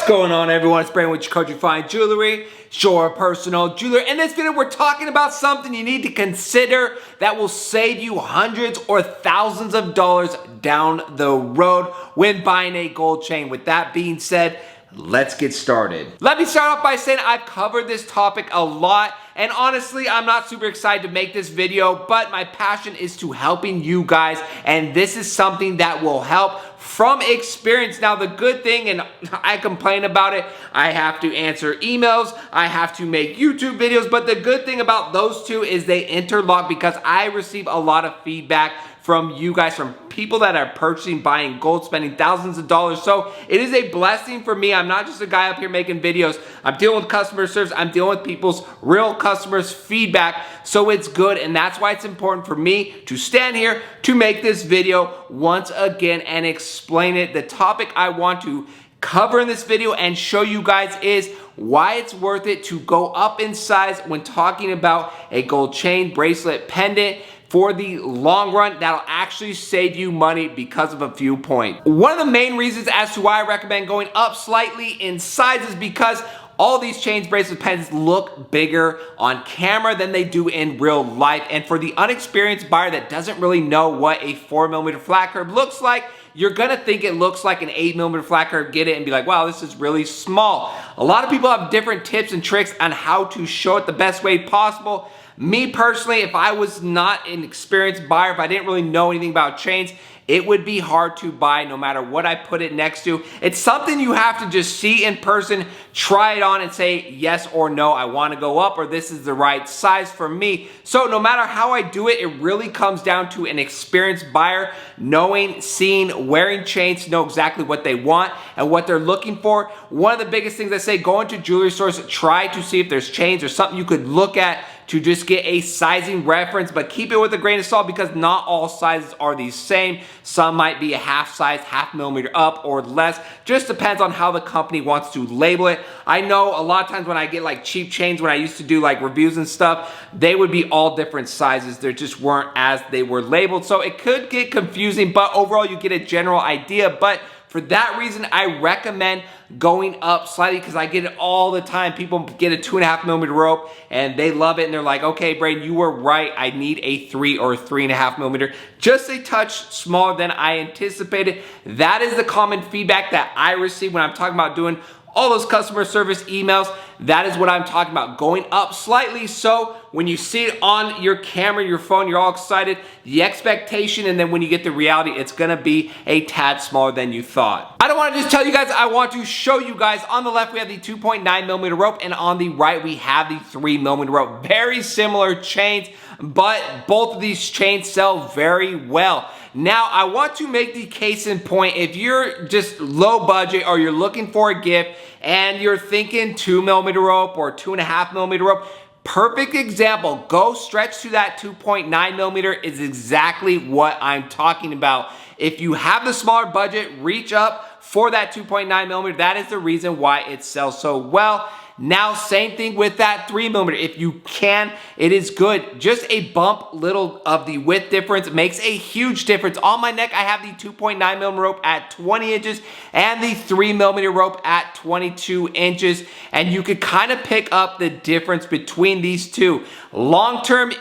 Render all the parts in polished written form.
going on, everyone? It's Brandon with Chicoji Fine Jewelry, your personal jeweler. In this video, we're talking about something you need to consider that will save you hundreds or thousands of dollars down the road when buying a gold chain. With that being said, let's get started. Let me start off by saying I've covered this topic a lot, and honestly, I'm not super excited to make this video, but my passion is to helping you guys, and this is something that will help from experience. Now, the good thing, and I complain about it, I have to answer emails, I have to make YouTube videos, but the good thing about those two is they interlock because I receive a lot of feedback from you guys, from people that are purchasing, buying gold, spending thousands of dollars. So it is a blessing for me. I'm not just a guy up here making videos. I'm dealing with customer service. I'm dealing with people's real customers' feedback. So it's good, and that's why it's important for me to stand here to make this video once again and explain it. The topic I want to cover in this video and show you guys is why it's worth it to go up in size when talking about a gold chain, bracelet, pendant. For the long run, that'll actually save you money because of a few points. One of the main reasons as to why I recommend going up slightly in size is because all these chains, bracelets, pendants look bigger on camera than they do in real life. And for the unexperienced buyer that doesn't really know what a 4mm flat curve looks like, you're gonna think it looks like an 8mm flat curve, get it, and be like, wow, this is really small. A lot of people have different tips and tricks on how to show it the best way possible. Me personally, if I was not an experienced buyer, if I didn't really know anything about chains, it would be hard to buy no matter what I put it next to. It's something you have to just see in person, try it on and say yes or no, I want to go up, or this is the right size for me. So no matter how I do it, it really comes down to an experienced buyer knowing, seeing, wearing chains to know exactly what they want and what they're looking for. One of the biggest things I say, go into jewelry stores, try to see if there's chains or something you could look at to just get a sizing reference, but keep it with a grain of salt because not all sizes are the same. Some might be a half size, half millimeter up or less. Just depends on how the company wants to label it. I know a lot of times when I get like cheap chains, when I used to do like reviews and stuff, they would be all different sizes. They just weren't as they were labeled. So it could get confusing, but overall you get a general idea. But for that reason, I recommend going up slightly because I get it all the time. People get a 2.5mm rope and they love it and they're like, okay, Braden, you were right. I need a 3 or 3.5mm. Just a touch smaller than I anticipated. That is the common feedback that I receive when I'm talking about doing all those customer service emails. That is what I'm talking about, going up slightly. So when you see it on your camera, your phone, you're all excited, the expectation, and then when you get the reality, it's gonna be a tad smaller than you thought. I don't wanna just tell you guys, I want to show you guys. On the left, we have the 2.9mm rope, and on the right, we have the 3mm rope. Very similar chains, but both of these chains sell very well. Now, I want to make the case in point, if you're just low budget or you're looking for a gift and you're thinking 2mm rope or 2.5mm rope, perfect example, go stretch to that 2.9mm is exactly what I'm talking about. If you have the smaller budget, reach up for that 2.9mm. That is the reason why it sells so well. Now, same thing with that 3mm. If you can, it is good. Just a bump little of the width difference makes a huge difference. On my neck, I have the 2.9mm rope at 20 inches and the 3mm rope at 22 inches. And you could kind of pick up the difference between these two. Long term,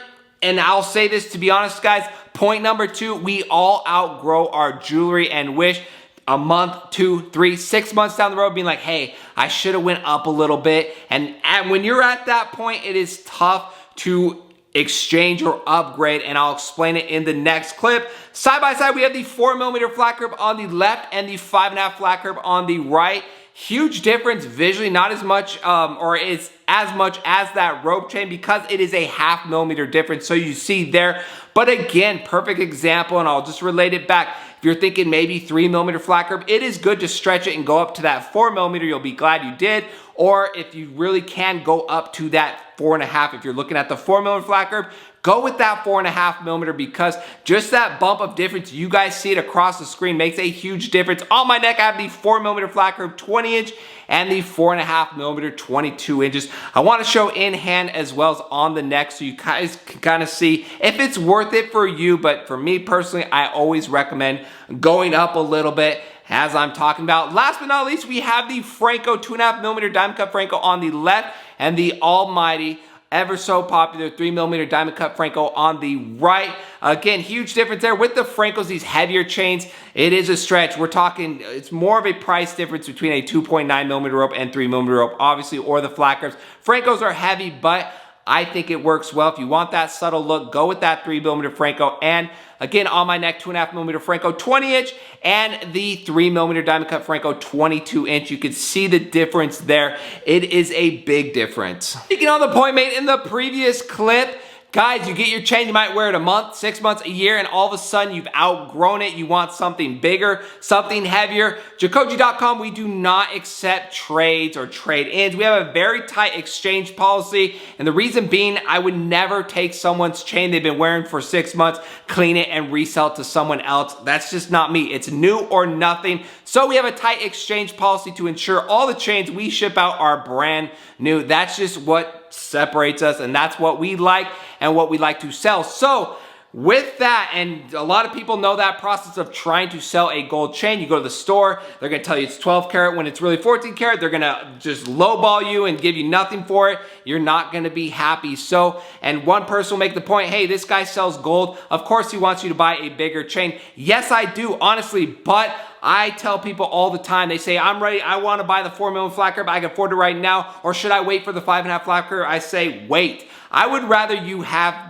and I'll say this to be honest, guys, point number 2, we all outgrow our jewelry and wish a month, 2, 3, 6 months down the road being like, hey, I should have went up a little bit. And when you're at that point, it is tough to exchange or upgrade, and I'll explain it in the next clip. Side by side, we have the 4mm flat curve on the left and the 5.5 flat curve on the right. Huge difference visually, not as much or is as much as that rope chain because it is a 0.5mm difference. So you see there, but again, perfect example, and I'll just relate it back. If you're thinking maybe 3mm flat curve, it is good to stretch it and go up to that 4mm. You'll be glad you did. Or if you really can, go up to that 4.5. If you're looking at the 4mm flat curve, go with that 4.5mm because just that bump of difference, you guys see it across the screen, makes a huge difference. On my neck, I have the 4mm flat curve 20 inch and the 4.5mm 22 inches. I want to show in hand as well as on the neck so you guys can kind of see if it's worth it for you. But for me personally, I always recommend going up a little bit. as I'm talking about. Last but not least, we have the Franco 2.5mm diamond cut Franco on the left and the almighty, ever so popular 3mm diamond cut Franco on the right. Again, huge difference there with the Francos, these heavier chains. It is a stretch. We're talking, it's more of a price difference between a 2.9mm rope and 3mm rope, obviously, or the flat grips. Francos are heavy, but I think it works well. If you want that subtle look, go with that 3mm Franco. And again, on my neck, 2.5mm Franco 20-inch and the 3mm diamond cut Franco 22-inch. You can see the difference there. It is a big difference. Speaking on the point made in the previous clip, guys, you get your chain, you might wear it a month, 6 months, a year, and all of a sudden you've outgrown it. You want something bigger, something heavier. Jacoji.com, we do not accept trades or trade-ins. We have a very tight exchange policy, and the reason being, I would never take someone's chain they've been wearing for 6 months, clean it, and resell it to someone else. That's just not me. It's new or nothing. So we have a tight exchange policy to ensure all the chains we ship out are brand new. That's just what separates us, and that's what we like and what we like to sell. So with that, and a lot of people know that process of trying to sell a gold chain. You go to the store, they're gonna tell you it's 12 karat when it's really 14 karat. They're gonna just lowball you and give you nothing for it. You're not gonna be happy. So, and one person will make the point, hey, this guy sells gold. Of course he wants you to buy a bigger chain. Yes, I do, honestly, but I tell people all the time, they say, I'm ready, I wanna buy the 4mm flat grip, I can afford it right now, or should I wait for the 5.5 flat grip? I say, wait. I would rather you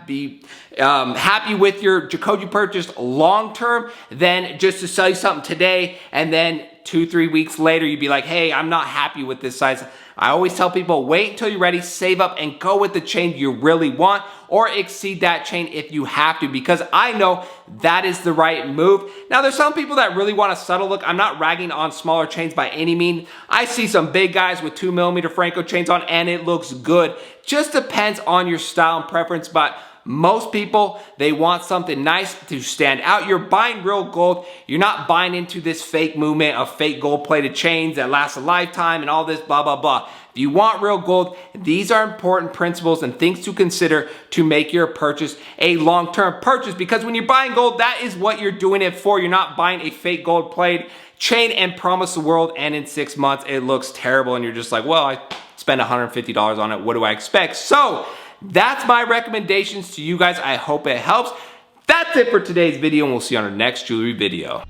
be happy with your Jacoji purchase long-term than just to sell you something today and then 2-3 weeks later you'd be like, hey, I'm not happy with this size. I always tell people, wait until you're ready, save up, and go with the chain you really want, or exceed that chain if you have to, because I know that is the right move. Now, there's some people that really want a subtle look. I'm not ragging on smaller chains by any means. I see some big guys with 2mm Franco chains on, and it looks good. Just depends on your style and preference, but most people, they want something nice to stand out. You're buying real gold. You're not buying into this fake movement of fake gold-plated chains that last a lifetime and all this blah, blah, blah. If you want real gold, these are important principles and things to consider to make your purchase a long-term purchase, because when you're buying gold, that is what you're doing it for. You're not buying a fake gold-plated chain and promise the world, and in 6 months, it looks terrible, and you're just like, well, I spent $150 on it. What do I expect? So, that's my recommendations to you guys. I hope it helps. That's it for today's video, and we'll see you on our next jewelry video.